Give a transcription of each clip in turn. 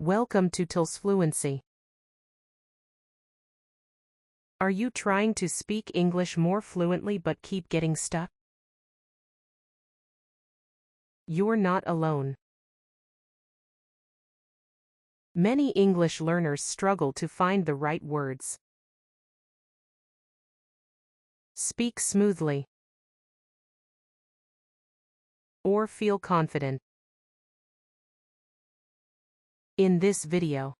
Welcome to TIL's Fluency. Are you trying to speak English more fluently but keep getting stuck? You're not alone. Many English learners struggle to find the right words. Speak smoothly. Or feel confident. In this video,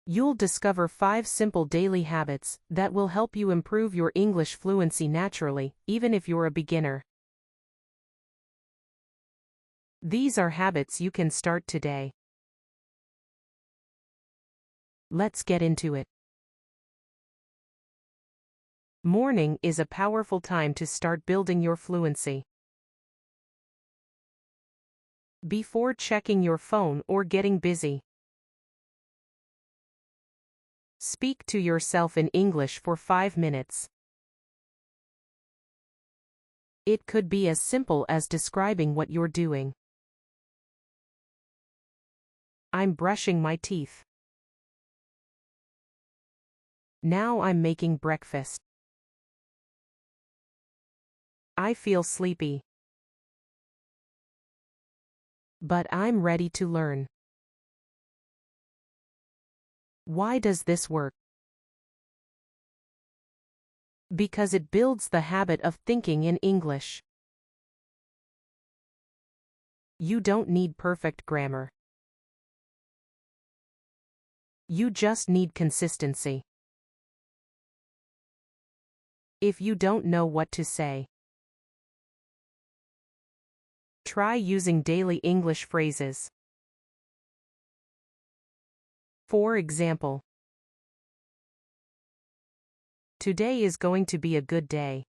you'll discover 5 simple daily habits that will help you improve your English fluency naturally, even if you're a beginner. These are habits you can start today. Let's get into it. Morning is a powerful time to start building your fluency. Before checking your phone or getting busy, speak to yourself in English for 5 minutes. It could be as simple as describing what you're doing. I'm brushing my teeth. Now I'm making breakfast. I feel sleepy, but I'm ready to learn. Why does this work? Because it builds the habit of thinking in English. You don't need perfect grammar. You just need consistency. If you don't know what to say, try using daily English phrases. For example, today is going to be a good day.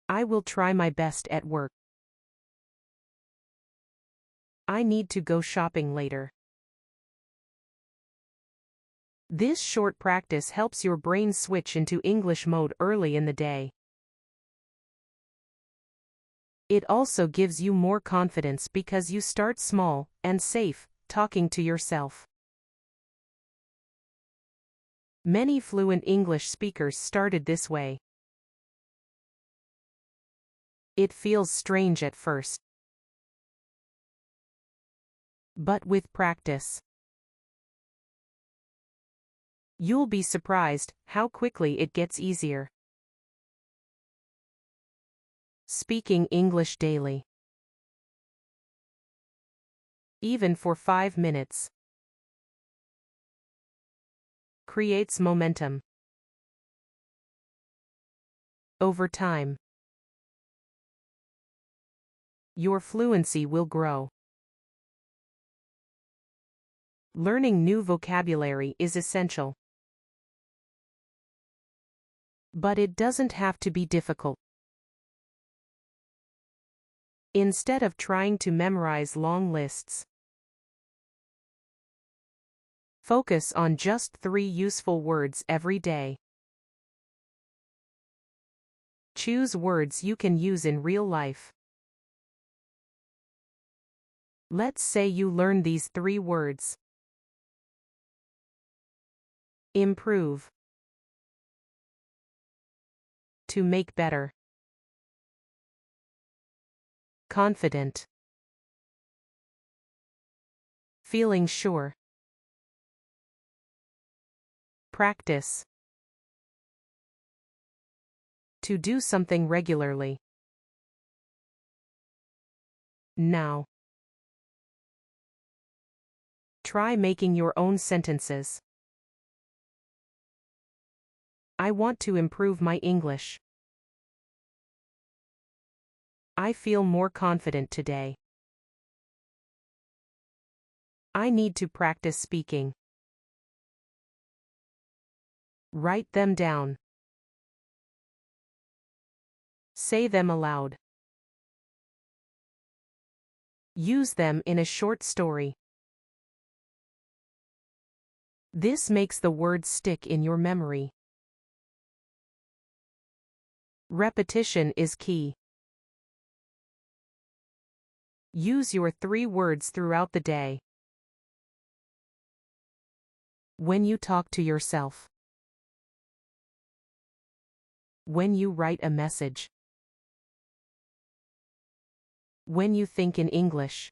I will try my best at work. I need to go shopping later. This short practice helps your brain switch into English mode early in the day. It also gives you more confidence because you start small and safe, talking to yourself. Many fluent English speakers started this way. It feels strange at first, but with practice, you'll be surprised how quickly it gets easier. Speaking English daily, even for 5 minutes, creates momentum. Over time, your fluency will grow. Learning new vocabulary is essential, but it doesn't have to be difficult. Instead of trying to memorize long lists, focus on just 3 useful words every day. Choose words you can use in real life. Let's say you learn these 3 words. Improve. To make better. Confident. Feeling sure. Practice. To do something regularly. Now, try making your own sentences. I want to improve my English. I feel more confident today. I need to practice speaking. Write them down. Say them aloud. Use them in a short story. This makes the words stick in your memory. Repetition is key. Use your 3 words throughout the day. When you talk to yourself. When you write a message. When you think in English.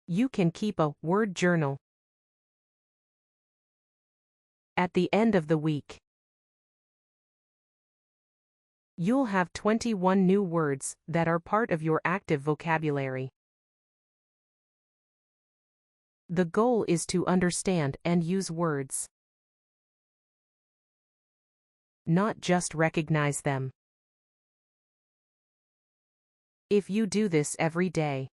You can keep a word journal at the end of the week. You'll have 21 new words that are part of your active vocabulary. The goal is to understand and use words, not just recognize them. If you do this every day,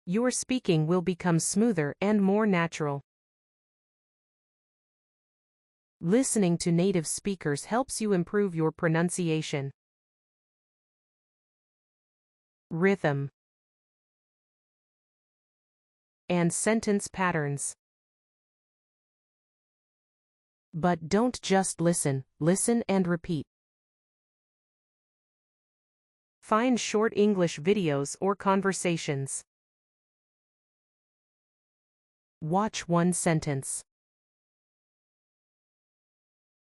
your speaking will become smoother and more natural. Listening to native speakers helps you improve your pronunciation, rhythm, and sentence patterns. But don't just listen, listen and repeat. Find short English videos or conversations. Watch one sentence.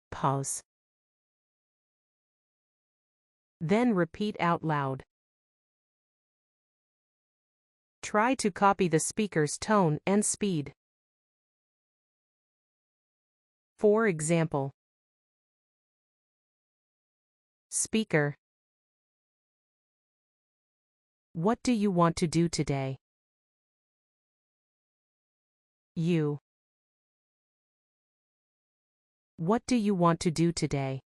Pause. Then repeat out loud. Try to copy the speaker's tone and speed. For example, speaker: what do you want to do today? You: what do you want to do today?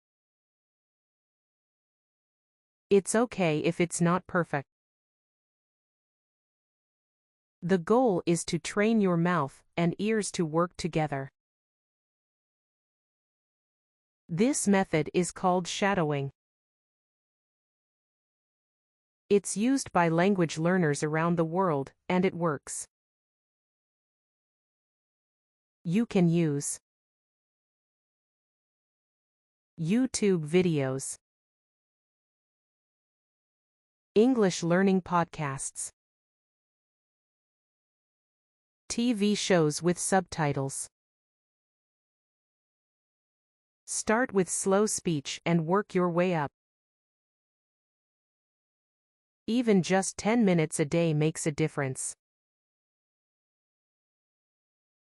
It's okay if it's not perfect. The goal is to train your mouth and ears to work together. This method is called shadowing. It's used by language learners around the world, and it works. You can use YouTube videos, English learning podcasts, TV shows with subtitles. Start with slow speech and work your way up. Even just 10 minutes a day makes a difference.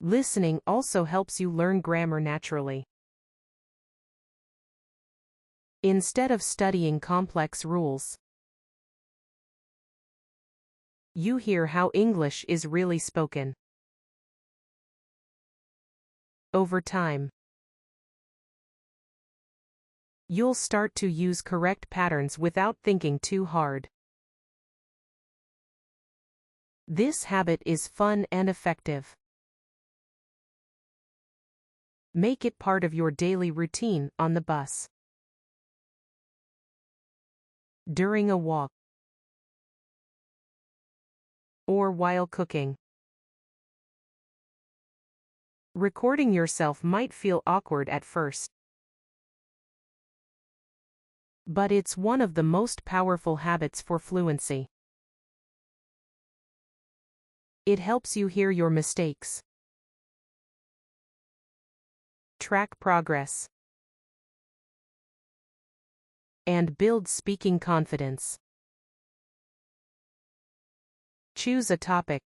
Listening also helps you learn grammar naturally. Instead of studying complex rules, you hear how English is really spoken. Over time, you'll start to use correct patterns without thinking too hard. This habit is fun and effective. Make it part of your daily routine on the bus, during a walk, or while cooking. Recording yourself might feel awkward at first, but it's one of the most powerful habits for fluency. It helps you hear your mistakes, track progress, and build speaking confidence. Choose a topic.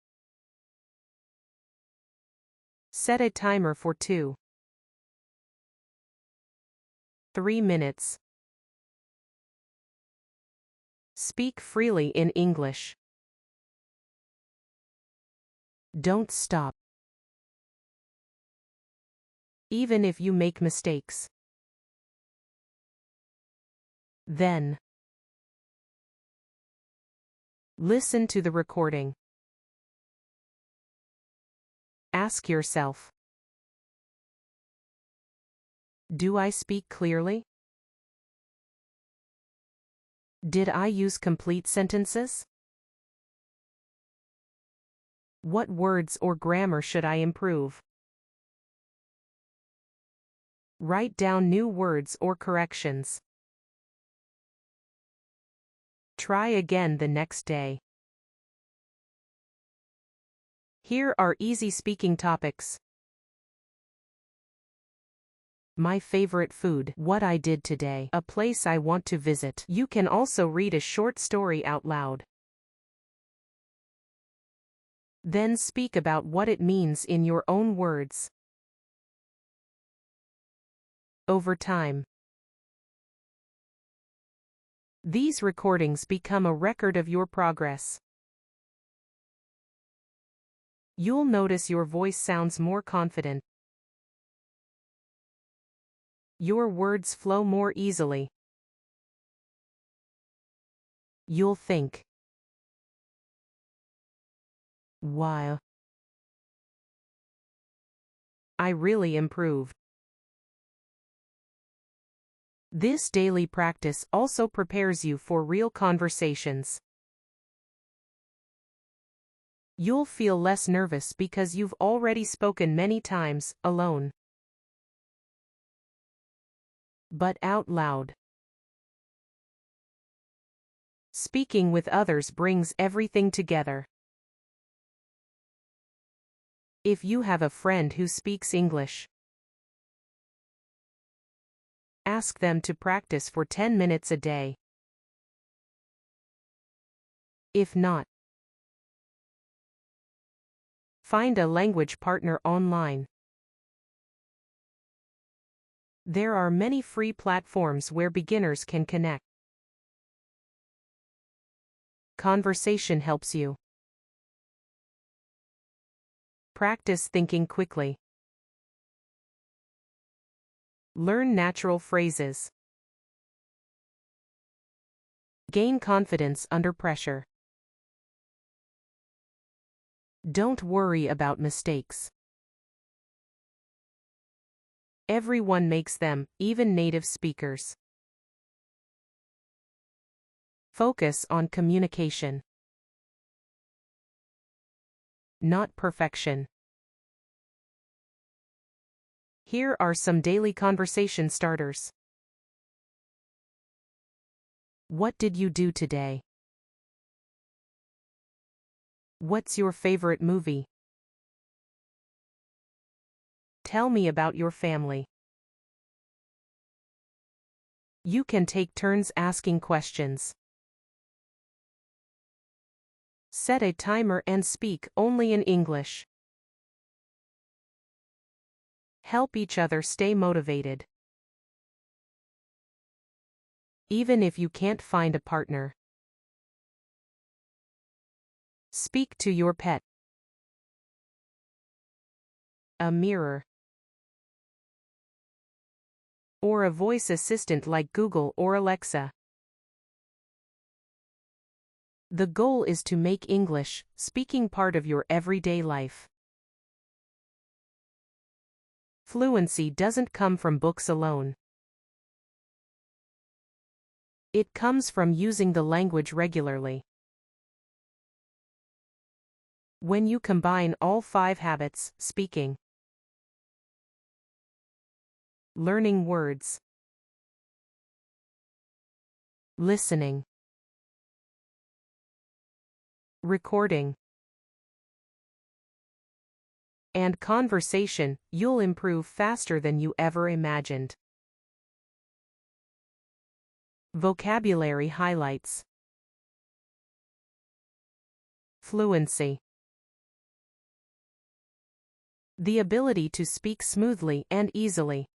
Set a timer for 2-3 minutes. Speak freely in English. Don't stop, even if you make mistakes. Then, listen to the recording. Ask yourself, do I speak clearly? Did I use complete sentences? What words or grammar should I improve? Write down new words or corrections. Try again the next day. Here are easy speaking topics. My favorite food, what I did today, a place I want to visit. You can also read a short story out loud. Then speak about what it means in your own words. Over time, these recordings become a record of your progress. You'll notice your voice sounds more confident. Your words flow more easily. You'll think, wow, I really improved. This daily practice also prepares you for real conversations. You'll feel less nervous because you've already spoken many times, alone. But out loud. Speaking with others brings everything together. If you have a friend who speaks English, ask them to practice for 10 minutes a day. If not, find a language partner online. There are many free platforms where beginners can connect. Conversation helps you. Practice thinking quickly. Learn natural phrases. Gain confidence under pressure. Don't worry about mistakes. Everyone makes them, even native speakers. Focus on communication, not perfection. Here are some daily conversation starters. What did you do today? What's your favorite movie? Tell me about your family. You can take turns asking questions. Set a timer and speak only in English. Help each other stay motivated. Even if you can't find a partner, speak to your pet. A mirror. Or a voice assistant like Google or Alexa. The goal is to make English speaking part of your everyday life. Fluency doesn't come from books alone. It comes from using the language regularly. When you combine all 5 habits, speaking, learning words, listening, recording, and conversation, you'll improve faster than you ever imagined. Vocabulary highlights. Fluency. The ability to speak smoothly and easily.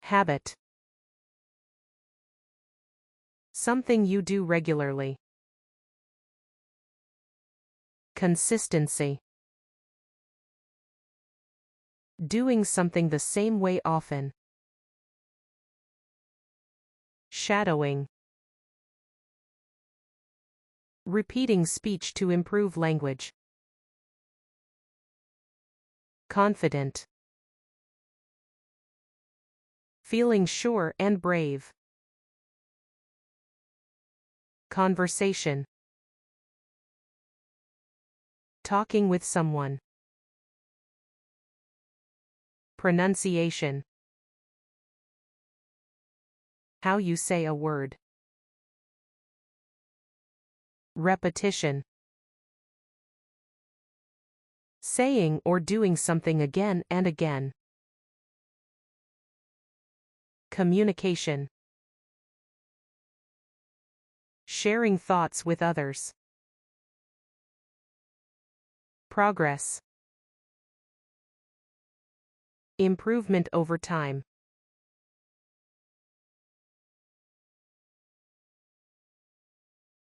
Habit. Something you do regularly. Consistency. Doing something the same way often. Shadowing. Repeating speech to improve language. Confident. Feeling sure and brave. Conversation. Talking with someone. Pronunciation. How you say a word. Repetition. Saying or doing something again and again. Communication. Sharing thoughts with others. Progress. Improvement over time.